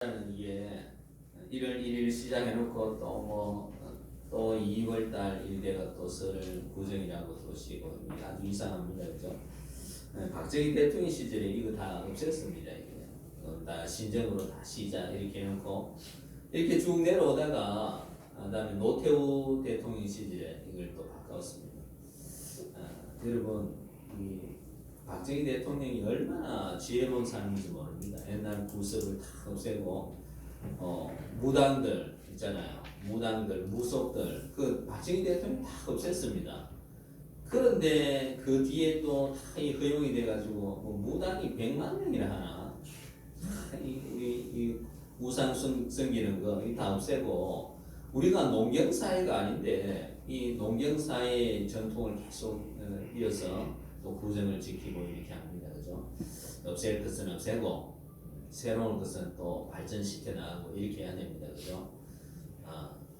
이게 1월 1일 시작해놓고 또 2월달 일대가 또 설 구정이라고 도시고 아주 이상합니다, 그죠? 박정희 대통령 시절에 이거 다 없앴습니다. 이게 다 신정으로 다 시작 이렇게 해놓고 이렇게 쭉 내려오다가 그다음에 노태우 대통령 시절에 이걸 또 바꿨습니다. 여러분 이 박정희 대통령이 얼마나 지혜로운 사람인지 모릅니다. 옛날 구석을 다 없애고 무당들 있잖아요. 무당들, 무속들 그 박정희 대통령이 다 없앴습니다. 그런데 그 뒤에 또 다 허용이 돼가지고 뭐 무당이 100만 명이나 하나 이 우상 섬기는 거 다 없애고 우리가 농경사회가 아닌데 이 농경사회의 전통을 계속 이어서 또 구정을 지키고 이렇게 합니다. 그죠? 없앨 것은 없애고 새로운 것은 또 발전시켜 나가고 이렇게 해야 됩니다. 그죠?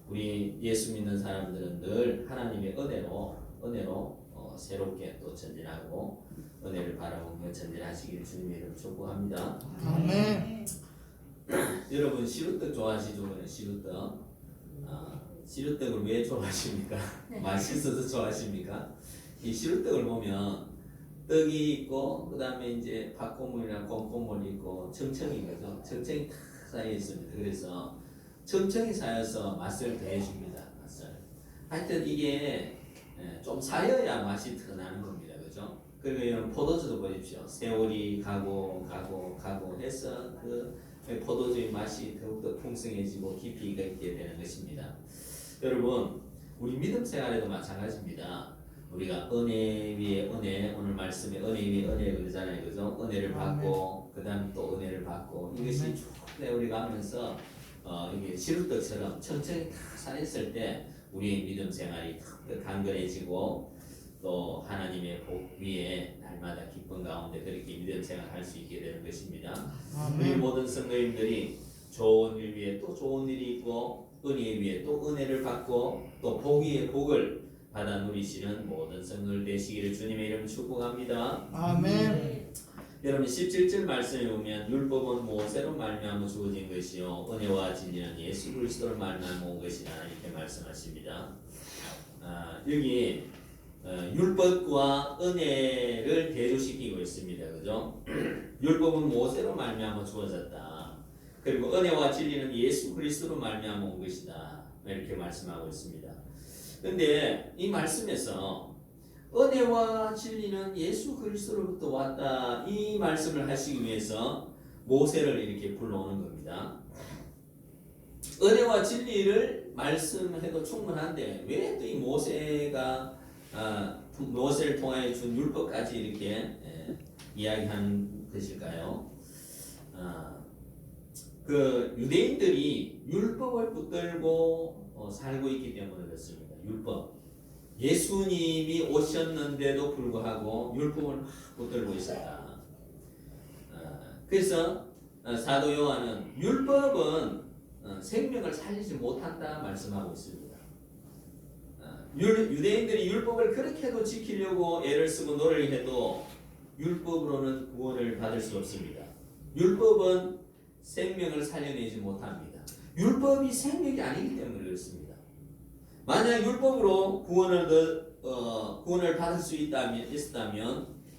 우리 예수 믿는 사람들은 늘 하나님의 은혜로 새롭게 또 전진하고 은혜를 바라보며 전진하시길 주님의 이름 축복합니다. 아멘. 여러분 시루떡 좋아하시죠? 시루떡을 왜 좋아하십니까? 맛있어서 좋아하십니까? 이 시루떡을 보면 떡이 있고 그 다음에 이제 팥고물이나 콩고물이 있고 청청이 거죠. 청청이 다 쌓여 있습니다. 그래서 청청이 쌓여서 맛을 더해줍니다. 맛을. 하여튼 이게 좀 쌓여야 맛이 더 나는 겁니다. 그죠? 그리고 이런 포도주도 보십시오. 세월이 가고 해서 그 포도주의 맛이 더욱더 풍성해지고 깊이가 있게 되는 것입니다. 여러분 우리 믿음 생활에도 마찬가지입니다. 우리가 은혜 위에 은혜, 오늘 말씀에 은혜 위에 은혜 그러잖아요. 그죠? 은혜를 받고 그 다음 또 은혜를 받고 이것이 쭉 우리가 하면서 이게 시루떡처럼 천천히 다 쌓였을 때 우리의 믿음 생활이 더 강건해지고 또 하나님의 복 위에 날마다 기쁨 가운데 그렇게 믿음 생활 할 수 있게 되는 것입니다. 우리 모든 성도님들이 좋은 일 위에 또 좋은 일이 있고 은혜 위에 또 은혜를 받고 또 복 위에 복을 받아 누리시는 모든 성도들 되시기를 주님의 이름 축복합니다. 아멘. 여러분 17절 말씀에 보면 율법은 모세로 말미암아 주어진 것이요 은혜와 진리는 예수 그리스도로 말미암아 온 것이라 이렇게 말씀하십니다. 여기 율법과 은혜를 대조시키고 있습니다. 그죠? 율법은 모세로 말미암아 주어졌다. 그리고 은혜와 진리는 예수 그리스도로 말미암아 온 것이다. 이렇게 말씀하고 있습니다. 근데 이 말씀에서 은혜와 진리는 예수 그리스도로부터 왔다 이 말씀을 하시기 위해서 모세를 이렇게 불러오는 겁니다. 은혜와 진리를 말씀해도 충분한데 왜 또 이 모세를 통하여 준 율법까지 이렇게 이야기하는 것일까요? 그 유대인들이 율법을 붙들고 살고 있기 때문에 그렇습니다. 율법. 예수님이 오셨는데도 불구하고 율법을 막 붙들고 있었다. 그래서 사도 요한은 율법은 생명을 살리지 못한다 말씀하고 있습니다. 유대인들이 율법을 그렇게도 지키려고 애를 쓰고 노력을 해도 율법으로는 구원을 받을 수 없습니다. 율법은 생명을 살려내지 못합니다. 율법이 생명이 아니기 때문에 그렇습니다. 만약 율법으로 구원을 받을 수 있다면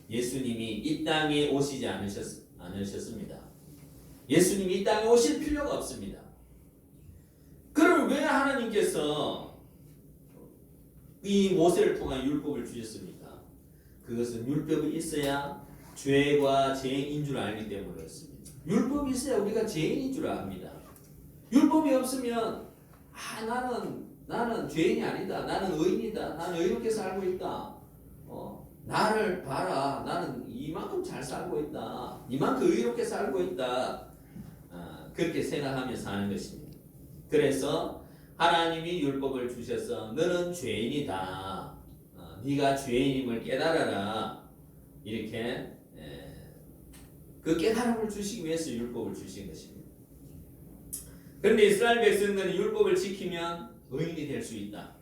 예수님이 이 땅에 오시지 않으셨습니다. 예수님이 이 땅에 오실 필요가 없습니다. 그럼 왜 하나님께서 이 모세를 통한 율법을 주셨습니까? 그것은 율법이 있어야 죄와 죄인 줄 알기 때문에 그렇습니다. 율법이 있어야 우리가 죄인인 줄 압니다. 율법이 없으면 나는 죄인이 아니다. 나는 의인이다. 나는 의롭게 살고 있다. 나를 봐라. 나는 이만큼 잘 살고 있다. 이만큼 의롭게 살고 있다. 그렇게 생각하며 사는 것입니다. 그래서 하나님이 율법을 주셔서 너는 죄인이다. 네가 죄인임을 깨달아라. 이렇게 그 깨달음을 주시기 위해서 율법을 주신 것입니다. 그런데 이스라엘 백성들은 율법을 지키면 의인이 될 수 있다.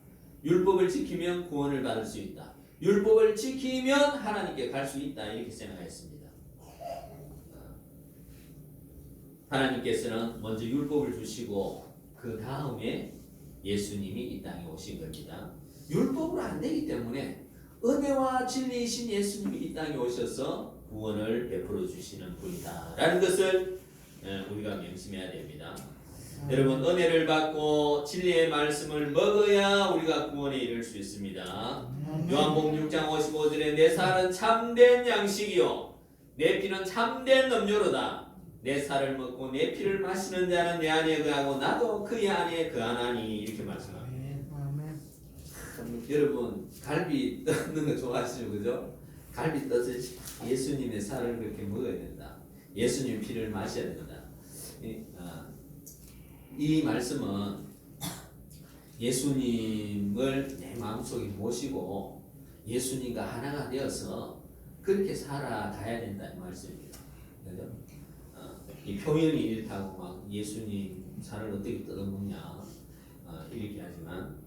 율법을 지키면 구원을 받을 수 있다. 율법을 지키면 하나님께 갈 수 있다. 이렇게 생각했습니다. 하나님께서는 먼저 율법을 주시고 그 다음에 예수님이 이 땅에 오신 겁니다. 율법으로 안 되기 때문에 은혜와 진리이신 예수님이 이 땅에 오셔서 구원을 베풀어 주시는 분이다라는 것을 우리가 명심해야 됩니다. 여러분, 은혜를 받고 진리의 말씀을 먹어야 우리가 구원에 이를 수 있습니다. 요한복음 6장 55절에 내 살은 참된 양식이요 내 피는 참된 음료로다. 내 살을 먹고 내 피를 마시는 자는 내 안에 거하고 나도 그의 안에 거하나니, 이렇게 말씀합니다. 여러분, 갈비 떠는 거 좋아하시죠? 그죠? 갈비 떠서 예수님의 살을 그렇게 먹어야 된다. 예수님 피를 마셔야 된다. 이 말씀은 예수님을 내 마음속에 모시고 예수님과 하나가 되어서 그렇게 살아가야 된다, 이 말씀입니다. 그죠? 이 표현이 이렇다고 막 예수님 살을 어떻게 뜯어먹냐 이렇게 하지만,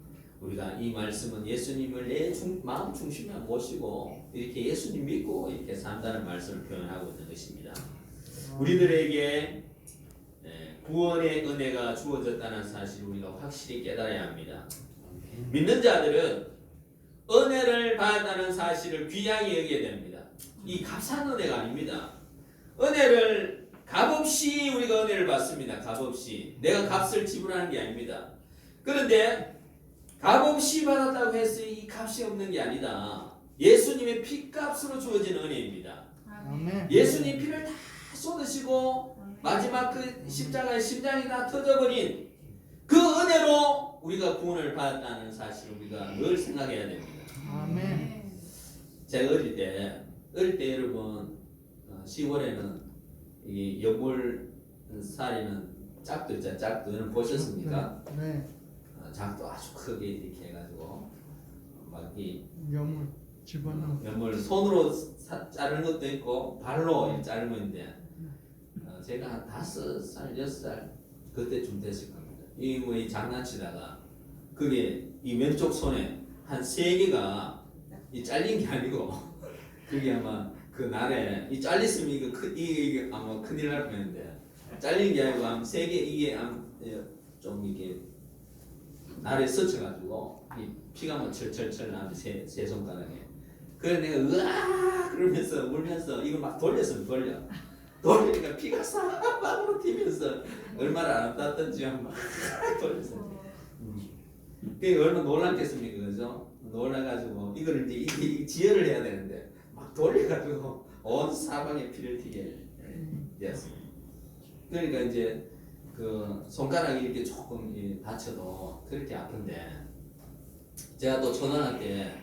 우리가 이 말씀은 예수님을 내 마음 중심에 모시고 이렇게 예수님 믿고 이렇게 산다는 말씀을 표현하고 있는 것입니다. 우리들에게 구원의 은혜가 주어졌다는 사실을 우리가 확실히 깨달아야 합니다. 믿는 자들은 은혜를 받았다는 사실을 귀하게 여겨야 됩니다. 이 값싼 은혜가 아닙니다. 은혜를 값없이 우리가 은혜를 받습니다. 값없이. 내가 값을 지불하는 게 아닙니다. 그런데 값없이 받았다고 해서 이 값이 없는 게 아니다. 예수님의 피값으로 주어진 은혜입니다. 예수님 피를 다 쏟으시고 마지막 그 십자가의 심장이 다 터져버린 그 은혜로 우리가 구원을 받았다는 사실을 우리가 늘 생각해야 됩니다. 아멘. 제가 어릴 때 여러분 10월에는 이 여물 살이는 짝도 있잖아요. 짝도 여러분 보셨습니까? 네. 작도 아주 크게 이렇게 해가지고 막 이 염을 집어넣어. 여물 손으로 자르는 것도 있고 발로 자르는 건데 제가 한 5살, 6살 그때쯤 됐을 겁니다. 이 뭐 이 장난치다가 그게 이 왼쪽 손에 한 3개가 이 잘린 게 아니고 그게 아마 그 날에 이 잘렸으면 이게 아마 큰일 날 뻔했는데 잘린 게 아니고 한 3개 이게 좀 이게 날에 스쳐가지고 이 피가 막 철철철 나는데 세 손가락에. 그래 내가 으아 그러면서 울면서 이거 막 돌리니까 피가 싹 튀면서 얼마나 아름답던지 막 돌렸어요. 그게 얼마나 놀랐겠습니까, 그죠? 놀라가지고 이걸 이제 이게 지혈을 해야 되는데 막 돌려가지고 온 사방에 피를 튀게 되었습니다. 그러니까 이제 그 손가락이 이렇게 조금 다쳐도 그렇게 아픈데, 제가 또 초등학교 때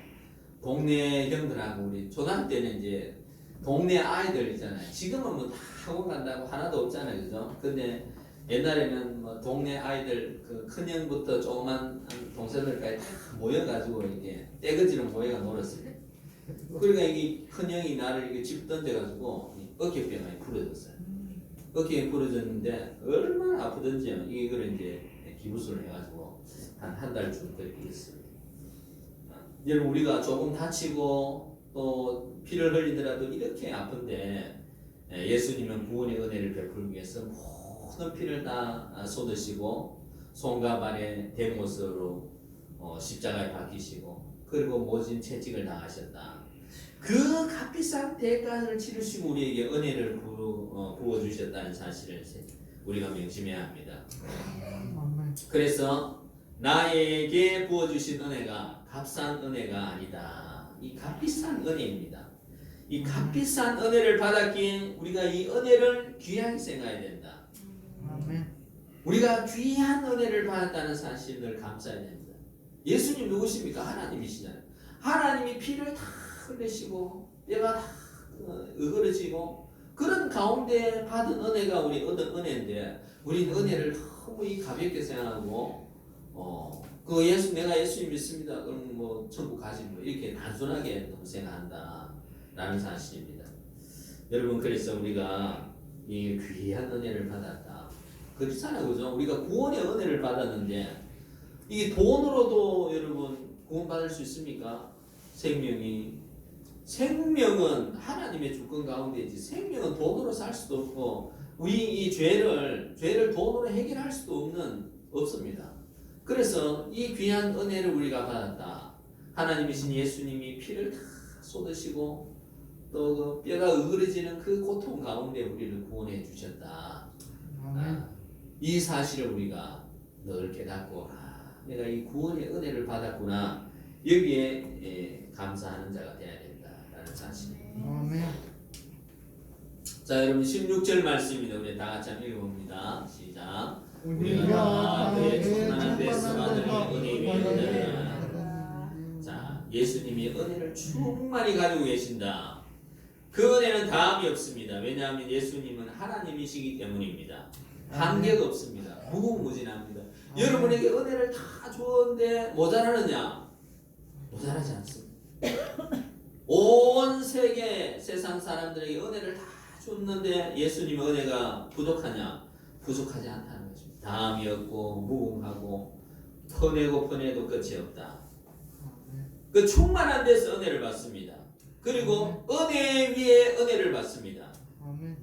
동네 형들하고 우리 초등학교 때는 이제 동네 아이들 있잖아요. 지금은 뭐 다 학원 간다고 하나도 없잖아요, 그죠? 근데 옛날에는 뭐 동네 아이들 그 큰 형부터 조그만 동생들까지 다 모여가지고 이렇게 떼거지로 모여가 놀았어요. 그러니까 이 큰 형이 나를 이렇게 집 던져가지고 어깨뼈가 많이 부러졌어요. 어깨가 부러졌는데 얼마나 아프던지 이걸 이제 기부술을 해가지고 한 달쯤 그렇게 있습니다. 여러분, 우리가 조금 다치고 또 피를 흘리더라도 이렇게 아픈데 예수님은 구원의 은혜를 베풀기 위해서 모든 피를 다 쏟으시고 손과 발에 대못으로 십자가에 박히시고 그리고 모진 채찍을 당하셨다. 그 값비싼 대가를 치르시고 우리에게 은혜를 부어주셨다는 사실을 우리가 명심해야 합니다. 그래서 나에게 부어주신 은혜가 값싼 은혜가 아니다. 이 값비싼 은혜입니다. 이 값비싼 은혜를 받았기에 우리가 이 은혜를 귀하게 생각해야 된다. 우리가 귀한 은혜를 받았다는 사실을 감사해야 됩니다. 예수님 누구십니까? 하나님이시잖아요. 하나님이 피를 다 흘리시고 뼈가 다 으그러지고 그런 가운데 받은 은혜가 우리 얻은 은혜인데, 우리는 은혜를 너무 가볍게 생각하고 그 내가 예수님 믿습니다. 그럼 뭐 천국 가지 뭐 이렇게 단순하게 너무 생각한다라는 사실입니다. 여러분, 그래서 우리가 이 귀한 은혜를 받았다. 그렇잖아요, 그죠? 우리가 구원의 은혜를 받았는데 이게 돈으로도 여러분 구원받을 수 있습니까? 생명은 하나님의 주권 가운데지 생명은 돈으로 살 수도 없고 우리 이 죄를 돈으로 해결할 수도 없습니다. 그래서 이 귀한 은혜를 우리가 받았다. 하나님이신 예수님이 피를 다 쏟으시고 또 그 뼈가 으그러지는 그 고통 가운데 우리를 구원해 주셨다. 아멘. 이 사실을 우리가 늘 깨닫고 내가 이 구원의 은혜를 받았구나. 여기에 감사하는 자가 되어야 된다라는 사실. 아멘. 자, 여러분 16절 말씀입니다. 우리 다 같이 한번 읽어봅니다. 시작. 우리가 그의 그의 충만한 데서 받은 충만한 은혜의 은혜를 자, 예수님이 은혜를 충만히 가지고 계신다. 그 은혜는 다음이 없습니다. 왜냐하면 예수님은 하나님이시기 때문입니다. 한계가 없습니다. 무궁무진합니다. 여러분에게 은혜를 다 주었는데 모자라느냐? 모자라지 않습니다. 온 세계 세상 사람들에게 은혜를 다 줬는데 예수님의 은혜가 부족하냐? 부족하지 않다는 것입니다. 다음이 없고 무궁하고 퍼내도 끝이 없다. 그 충만한 데서 은혜를 받습니다. 그리고 은혜 위에 은혜를 받습니다. 아멘.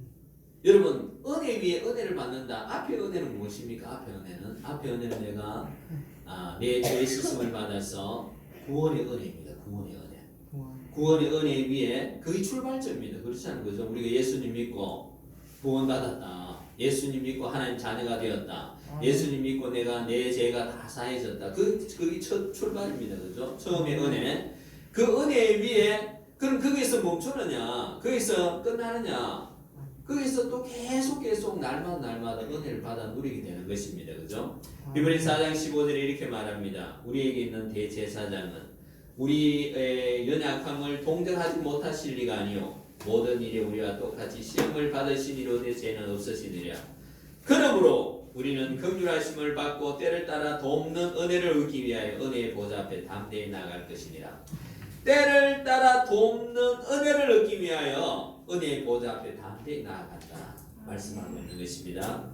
여러분 은혜 위에 은혜를 받는다. 앞의 은혜는 무엇입니까? 앞의 은혜는 내가 내 죄 씻음을 받아서 구원의 은혜입니다. 구원의 은혜 위에 그게 출발점입니다. 그렇지 않은 거죠? 우리가 예수님 믿고 구원받았다. 예수님 믿고 하나님 자녀가 되었다. 예수님 믿고 내가 내 죄가 다 사해졌다. 그게 첫 출발입니다. 그죠? 처음의 은혜. 그 은혜 위에 그럼 거기서 멈추느냐? 거기서 끝나느냐? 거기서 또 계속 날마다 은혜를 받아 누리게 되는 것입니다. 그죠? 히브리 4장 15절에 이렇게 말합니다. 우리에게 있는 대제사장은 우리의 연약함을 동정하지 못하실 리가 아니요 모든 일에 우리와 똑같이 시험을 받으시니로되 죄는 없으시니라. 그러므로 우리는 긍휼하심을 받고 때를 따라 돕는 은혜를 얻기 위하여 은혜의 보좌 앞에 담대히 나아갈 것이니라. 때를 따라 돕는 은혜를 얻기 위하여 은혜의 보좌 앞에 담대히 나아간다 말씀하고 있는 것입니다.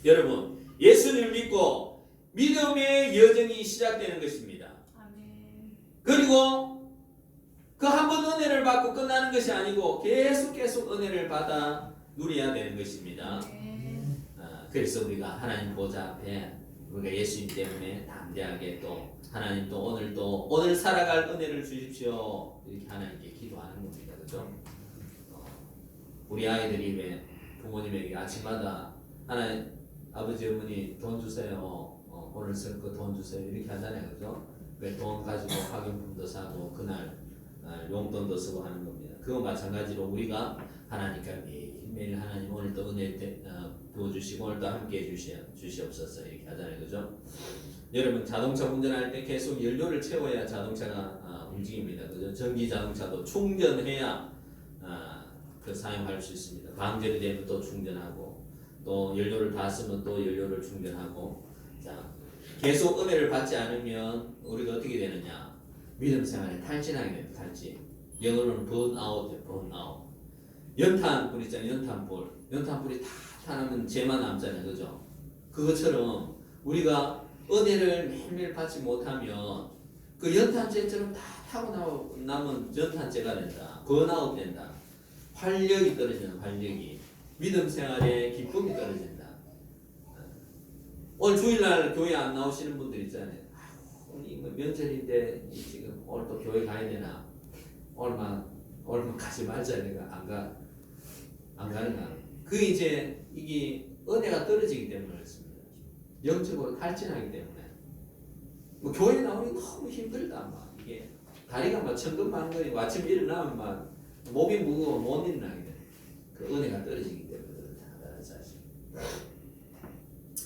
여러분 예수님을 믿고 믿음의 여정이 시작되는 것입니다. 그리고 그 한 번 은혜를 받고 끝나는 것이 아니고 계속 은혜를 받아 누려야 되는 것입니다. 그래서 우리가 하나님 보좌 앞에 우리가 예수님 때문에 담대하게 또 하나님 또 오늘 살아갈 은혜를 주십시오 이렇게 하나님께 기도하는 겁니다. 그죠? 우리 아이들이 왜 부모님에게 아침마다 하나님 아버지 어머니 돈 주세요. 오늘 쓸 거 돈 주세요 이렇게 하잖아요. 그죠? 돈 가지고 학용품도 사고 그날 용돈도 쓰고 하는 겁니다. 그거 마찬가지로 우리가 하나님께 매일 하나님 오늘도 은혜 부어주시고 오늘도 함께해 주시옵소서 이렇게 하잖아요. 그죠? 여러분 자동차 운전할 때 계속 연료를 채워야 자동차가 움직입니다. 그죠? 전기 자동차도 충전해야 그 사용할 수 있습니다. 방전이 되면 또 충전하고 또 연료를 다 쓰면 또 연료를 충전하고 자 계속 은혜를 받지 않으면 우리가 어떻게 되느냐? 믿음 생활에 탈진하게 됩니다. 탈진. 영어로는 번아웃이에요. 번아웃. 연탄불 있잖아요. 연탄불이 다 타면 죄만 남잖아요. 그죠? 그것처럼 우리가 은혜를 매일매일 받지 못하면 그 연탄재처럼 다 타고 남은 연탄재가 된다. 번아웃 된다. 활력이 떨어지는 활력이. 믿음 생활에 기쁨이 떨어진다. 오늘 주일날 교회 안 나오시는 분들 있잖아요. 오늘 명절인데 지금 오늘 또 교회 가야 되나? 얼마 가지 말자 내가 안 가는가? 그 이제 이게 은혜가 떨어지기 때문에 그렇습니다. 영적으로 탈진하기 때문에 뭐 교회 나오기 너무 힘들다 막 이게 다리가 막 천근만근이고 아침 일어나면 막 몸이 무거워 못 일어나게 돼. 그 은혜가 떨어지기 때문에 그렇다는 사실.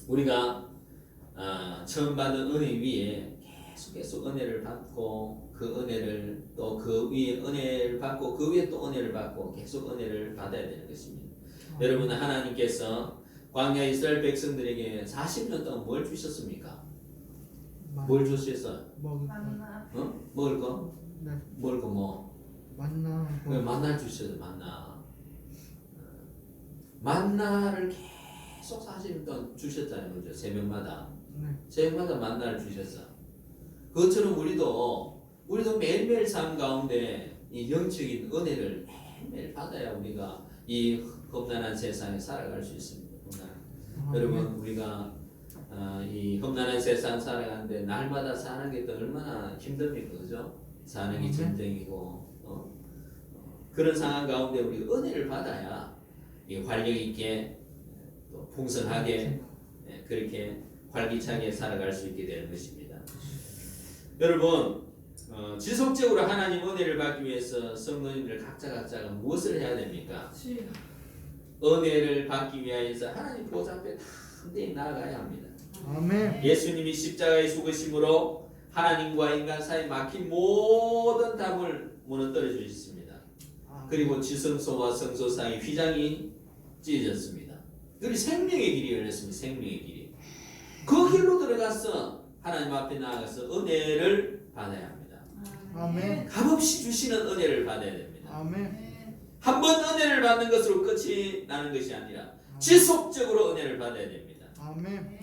우리가 처음 받은 은혜 위에 계속 은혜를 받고 그 은혜를 또 그 위에 은혜를 받고 그 위에 또 은혜를 받고 계속 은혜를 받아야 되는 것입니다. 여러분 하나님께서 광야 이스라엘 백성들에게 40년 동안 뭘 주셨습니까? 뭘 주셨어요? 만나. 먹을 거? 네. 먹을 거 뭐? 만나. 만나를 주셨어요. 만나를 계속 40년 동안 주셨잖아요. 그죠? 새벽마다. 네. 새벽마다 만나를 주셨어. 그것처럼 우리도 매일매일 삶 가운데 이 영적인 은혜를 매일매일 받아야 우리가 이 험난한 세상에 살아갈 수 있습니다. 여러분 우리가 이 험난한 세상 살아가는데 날마다 사는 게 또 얼마나 힘듭니까, 그죠? 사는 게 전쟁이고 그런 상황 가운데 우리가 은혜를 받아야 이 활력 있게 또 풍성하게 그렇게 활기차게 살아갈 수 있게 되는 것입니다. 여러분 지속적으로 하나님 은혜를 받기 위해서 성도님들 각자가 무엇을 해야 됩니까? 은혜를 받기 위하여서 하나님 보좌 앞에 담대히 나아가야 합니다. 아멘. 예수님이 십자가에 죽으심으로 하나님과 인간 사이 막힌 모든 담을 무너뜨려 주셨습니다. 그리고 지성소와 성소 사이 휘장이 찢어졌습니다. 그리고 생명의 길이 열렸습니다. 생명의 길이. 그 길로 들어가서 하나님 앞에 나아가서 은혜를 받아야 합니다. 아멘. 값없이 주시는 은혜를 받아야 됩니다. 아멘. 한 번 은혜를 받는 것으로 끝이 나는 것이 아니라 지속적으로 은혜를 받아야 됩니다. 아멘.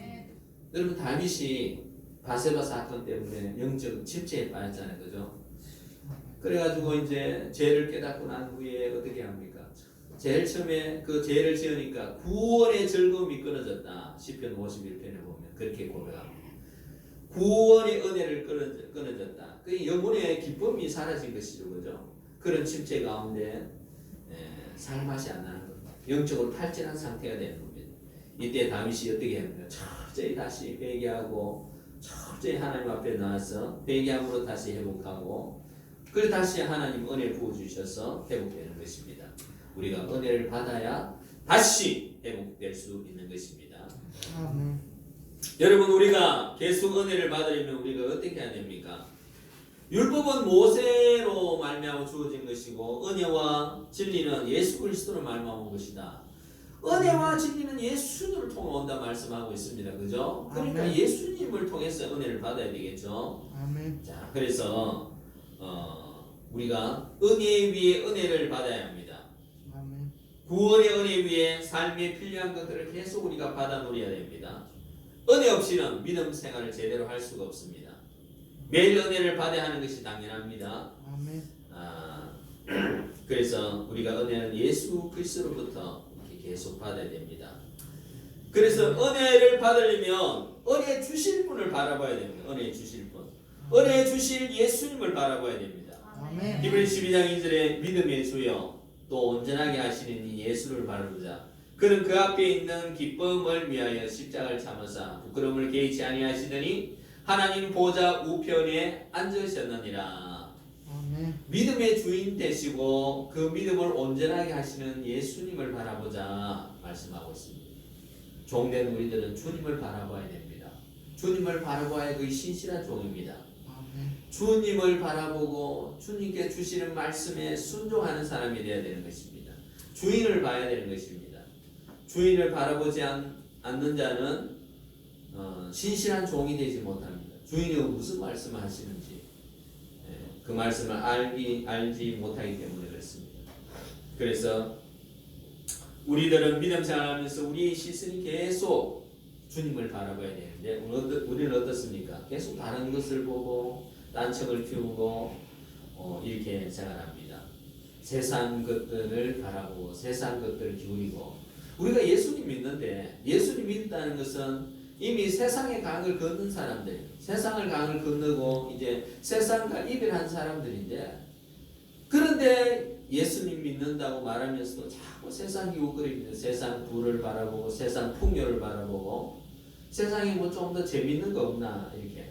여러분 다윗이 바세바 사건 때문에 영적 침체에 빠졌잖아요, 그죠? 그래가지고 이제 죄를 깨닫고 난 후에 어떻게 합니까? 제일 처음에 그 죄를 지으니까 구원의 즐거움이 끊어졌다. 시편 51편에 보면 그렇게 고백합니다. 구원의 은혜를 끊어졌다. 그 영혼의 기쁨이 사라진 것이죠, 그죠? 그런 침체 가운데 살맛이 안 나는 겁니다. 영적으로 탈진한 상태가 되는 겁니다. 이때 다윗이 어떻게 합니까? 철저히 다시 회개하고 철저히 하나님 앞에 나와서 회개함으로 다시 회복하고 그리고 다시 하나님 은혜 부어주셔서 회복되는 것입니다. 우리가 은혜를 받아야 다시 회복될 수 있는 것입니다. 아멘. 여러분 우리가 계속 은혜를 받으려면 우리가 어떻게 해야 됩니까? 율법은 모세로 말미암아 주어진 것이고 은혜와 진리는 예수 그리스도로 말미암아 온 것이다. 은혜와 진리는 예수님을 통해 온다 말씀하고 있습니다. 그죠? 그러니까 아멘. 예수님을 통해서 은혜를 받아야 되겠죠. 아멘. 자, 그래서 우리가 은혜 위에 은혜를 받아야 합니다. 아멘. 구원의 은혜 위에 삶에 필요한 것들을 계속 우리가 받아 누려야 됩니다. 은혜 없이는 믿음 생활을 제대로 할 수가 없습니다. 매일 은혜를 받아야 하는 것이 당연합니다. 아멘. 그래서 우리가 은혜는 예수 그리스도로부터 이렇게 계속 받아야 됩니다. 그래서 은혜를 받으려면 은혜 주실 분을 바라봐야 됩니다. 은혜 주실 분. 은혜 주실 예수님을 바라봐야 됩니다. 아멘. 히브리 12장 2절에 믿음의 주여 또 온전하게 하시는 이 예수를 바라보자. 그는 그 앞에 있는 기쁨을 위하여 십자가를 참으사 부끄러움을 개의치 아니하시더니 하나님 보좌 우편에 앉으셨느니라. 아멘. 믿음의 주인 되시고 그 믿음을 온전하게 하시는 예수님을 바라보자 말씀하고 있습니다. 종된 우리들은 주님을 바라봐야 됩니다. 주님을 바라봐야 그게 신실한 종입니다. 아멘. 주님을 바라보고 주님께 주시는 말씀에 순종하는 사람이 되어야 되는 것입니다. 주인을 봐야 되는 것입니다. 주인을 바라보지 않는 자는 신실한 종이 되지 못합니다. 주인이 무슨 말씀을 하시는지 그 말씀을 알지 못하기 때문에 그렇습니다. 그래서 우리들은 믿음 생활하면서 우리의 시선이 계속 주님을 바라봐야 되는데 우리는 어떻습니까? 계속 다른 것을 보고 딴청을 피우고 이렇게 생활합니다. 세상 것들을 바라보고 세상 것들을 기울이고 우리가 예수님 믿는데 예수님 믿는다는 것은 이미 세상의 강을 걷는 사람들, 세상을 강을 건너고 이제 세상과 이별한 사람들인데 그런데 예수님 믿는다고 말하면서도 자꾸 세상 기웃거립니다. 세상 부를 바라보고 세상 풍요를 바라보고 세상에 뭐 좀 더 재밌는 거 없나 이렇게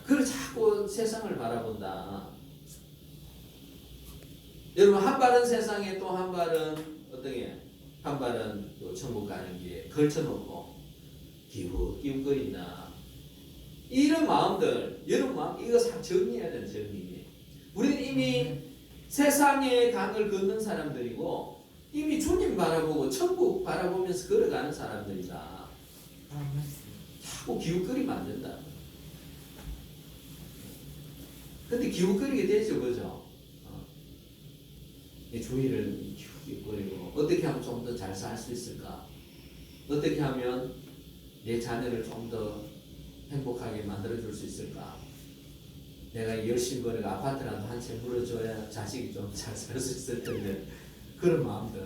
그걸 자꾸 세상을 바라본다. 여러분 한 발은 세상에 또 한 발은 어떻게 한 발은 또 천국 가는 길에 걸쳐놓고 기웃거린다. 이런 마음들 여러분 마음 이거 정리해야 되는 정리. 우리는 이미 세상의 강을 걷는 사람들이고 이미 주님 바라보고 천국 바라보면서 걸어가는 사람들이다. 아멘. 자꾸 기웃거리면 안 된다. 근데 기웃거리게 되죠, 그죠? 주위를 기웃거리고 어떻게 하면 좀 더 잘 살 수 있을까? 어떻게 하면 내 자녀를 좀 더 행복하게 만들어줄 수 있을까? 내가 열심히 벌어가 아파트라도 한 채 물어줘야 자식이 좀 잘 살 수 있을 텐데 그런 마음들.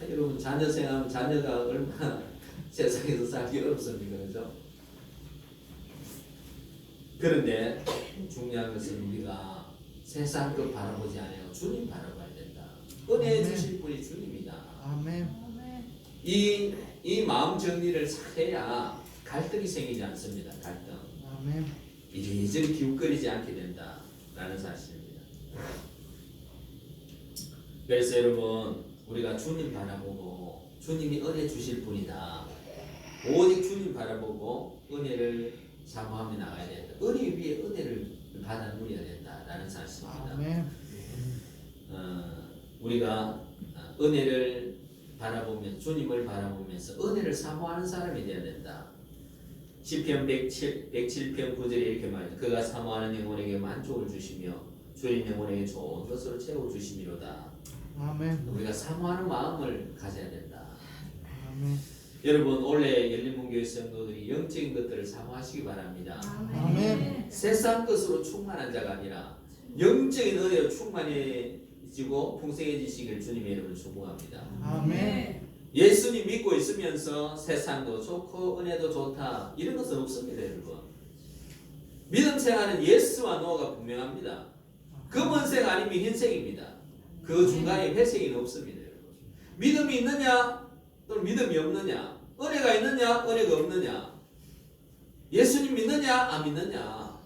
여러분 자녀 생각하면 자녀가 얼마나 세상에서 살기 어렵습니까, 그죠? 그런데 중요한 것은 우리가 세상 것 바라보지 않아요. 주님 바라봐야 된다. 은혜 주실 분이 주님이다. 아멘. 이 마음 정리를 해야 갈등이 생기지 않습니다. 갈등. 아멘. 이리저리 기웃거리지 않게 된다라는 사실입니다. 그래서 여러분 우리가 주님 바라보고 주님이 은혜 주실 분이다. 오직 주님 바라보고 은혜를 사모하며 나가야 된다. 은혜 위에 은혜를 받아 누려야 된다라는 사실입니다. 아멘. 우리가 은혜를 바라보면 주님을 바라보면서 은혜를 사모하는 사람이 되어야 된다. 시편 107편 9절에 이렇게 말합니다. 그가 사모하는 영혼에게 만족을 주시며 주인 영혼에게 좋은 것으로 채워주심이로다. 아멘. 우리가 사모하는 마음을 가져야 된다. 아멘. 여러분 올해 열린문교회 성도들이 영적인 것들을 사모하시기 바랍니다. 아멘. 세상 것으로 충만한 자가 아니라 영적인 은혜로 충만해지고 풍성해지시길 주님의 이름으로 축복합니다. 아멘. 예수님 믿고 있으면서 세상도 좋고 은혜도 좋다 이런 것은 없습니다, 여러분. 믿음 생활은 예스와 노가 분명합니다. 검은색 아니면 흰색입니다. 그 중간에 회색이 없습니다, 여러분. 믿음이 있느냐 또는 믿음이 없느냐, 은혜가 있느냐 은혜가 없느냐, 예수님 믿느냐 안 믿느냐,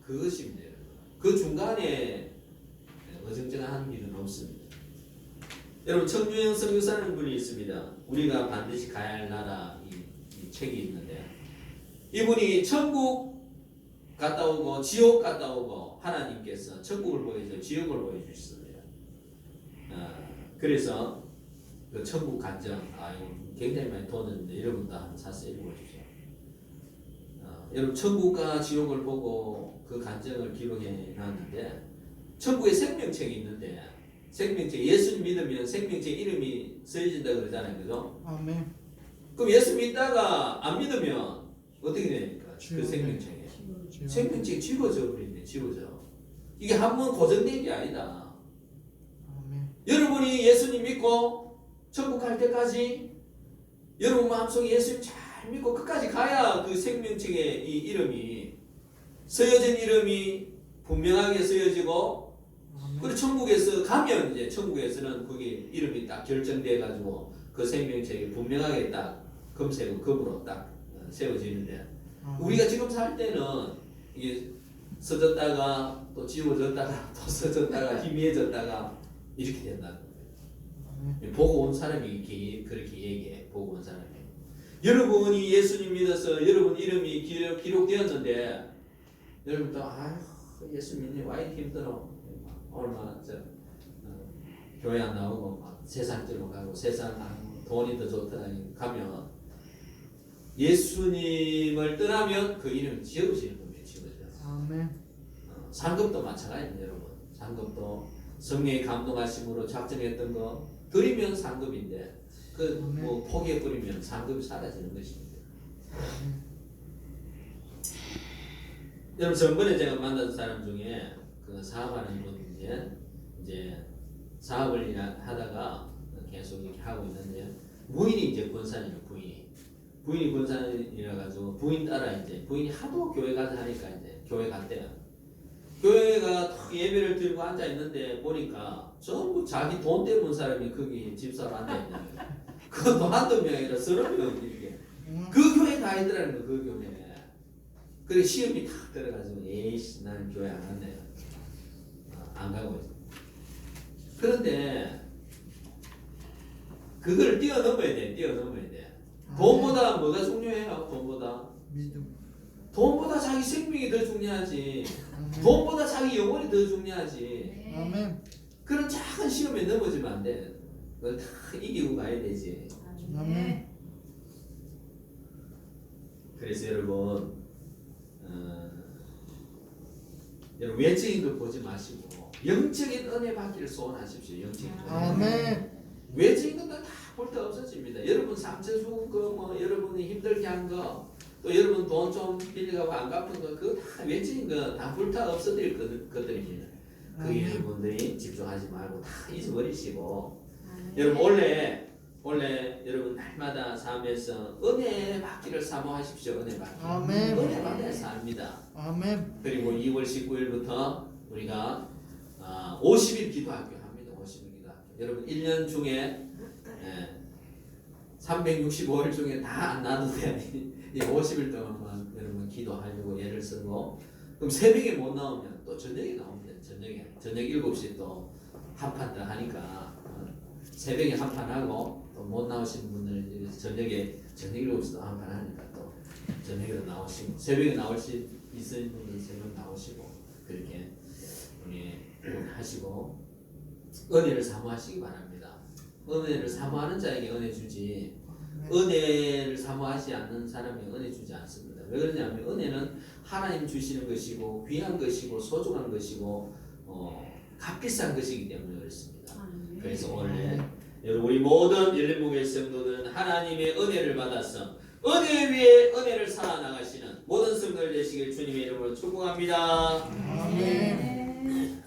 그것입니다, 여러분. 그 중간에 어정쩡한 길은 없습니다. 여러분 청주영 선교사라는 분이 있습니다. 우리가 반드시 가야 할 나라 이 책이 있는데 이분이 천국 갔다 오고 지옥 갔다 오고 하나님께서 천국을 보여주고 지옥을 보여주셨습니다. 그래서 그 천국 간증 굉장히 많이 도는데 여러분도 한번 자세히 읽어주세요. 여러분 천국과 지옥을 보고 그 간증을 기록해 놨는데 천국에 생명책이 있는데 생명책 예수님 믿으면 생명책 이름이 쓰여진다 그러잖아요, 그죠? 아멘. 그럼 예수 믿다가 안 믿으면 어떻게 됩니까? 그 생명책에 생명책이 지워져 버린대, 지워져. 이게 한 번 고정된 게 아니다. 아멘. 여러분이 예수님 믿고 천국 갈 때까지 여러분 마음속에 예수님 잘 믿고 끝까지 가야 그 생명책에 이 이름이 쓰여진 이름이 분명하게 쓰여지고 그리고 천국에서 가면 이제 천국에서는 그게 이름이 딱 결정돼 가지고 그 생명책이 분명하게 딱 검색으로 검으로 딱 세워지는데 우리가 지금 살 때는 이게 써졌다가 또 지워졌다가 또 써졌다가 희미해졌다가 이렇게 된다는 거예요. 보고 온 사람이 이렇게 그렇게 얘기해. 보고 온 사람이 여러분이 예수님 믿어서 여러분 이름이 기록되었는데 여러분도 아휴 예수 믿니 와 이렇게 힘들어. 얼마나 교회 안 나오고 막 세상적으로 가고 세상 돈이 더 좋다 가면 예수님을 떠나면 그 이름이 지워지는 겁니다. 지워져. 아멘. 상급도 마찬가지입니다, 여러분. 상급도 성령의 감동하심으로 작정했던 거 드리면 상급인데 그 뭐 포기해 버리면 상급이 사라지는 것입니다. 여러분 전번에 제가 만난 사람 중에 그 사업하는 분 이제 사업을 하다가 계속 이렇게 하고 있는데 부인이 이제 권사님이에요. 부인이 권사님이라 가지고 부인 따라 이제 부인이 하도 교회 가서 하니까 이제 교회 갔대요. 교회가 탁 예배를 들고 앉아 있는데 보니까 전부 자기 돈 때문 사람이 거기 집사로 앉아 있는 거예요. 그것도 한두 명이 아니라 서너 명 이렇게 그 교회 다 있더라는 거, 그 교회에. 그래 시험이 탁 들어가지고 에이씨 나는 교회 안 갔네. 안 가고 있어. 그런데 그걸 뛰어넘어야 돼. 뛰어넘어야 돼. 돈보다 뭐가 중요해요? 돈보다 믿음. 돈보다 자기 생명이 더 중요하지. 돈보다 자기 영혼이 더 중요하지. 아멘. 그런 작은 시험에 넘어지면 안 돼. 그걸 다 이기고 가야 되지. 아멘. 그래서 여러분 여러분 외적인 걸 보지 마시고 영적인 은혜 받기를 소원하십시오. 영적인 은혜. 아멘. 외적인 것들 다 볼 데 없어집니다. 여러분 상처 주고 뭐 여러분이 힘들게 한 거 또 여러분 돈 좀 빌려가고 안 갚은 거 그거 다 외적인 거 다 불타 없어질 것들입니다. 그 여러분들이 집중하지 말고 다 잊어버리시고 여러분 원래 여러분 날마다 삶에서 은혜 받기를 사모하십시오. 은혜 받기. 아멘. 은혜 받아야 삽니다. 아멘. 그리고 2월 19일부터 우리가 50일 기도학교 합니다. 50일 기도학교. 여러분 1년 중에 365일 중에 다 안 놔두면 이 50일 동안만 여러분 기도하려고 예를 쓰고 그럼 새벽에 못 나오면 또 저녁에 나옵니다. 저녁 7시에 또 한판 더 하니까 새벽에 한판 하고 또 못 나오신 분들은 저녁에 저녁 7시도 한판 하니까 또 저녁에도 나오시고 새벽에 나올 수 있으신 분들은 새벽 나오시고 그렇게 우리 하시고 은혜를 사모하시기 바랍니다. 은혜를 사모하는 자에게 은혜 주지 은혜를 사모하지 않는 사람에게 은혜 주지 않습니다. 왜 그러냐면 은혜는 하나님 주시는 것이고 귀한 것이고 소중한 것이고 값비싼 것이기 때문에 그렇습니다. 그래서 오늘 여러분 우리 모든 열린목의 성도들은 하나님의 은혜를 받아서 은혜 위에 은혜를 쌓아나가시는 모든 성도들 되시길 주님의 이름으로 축복합니다. 아멘.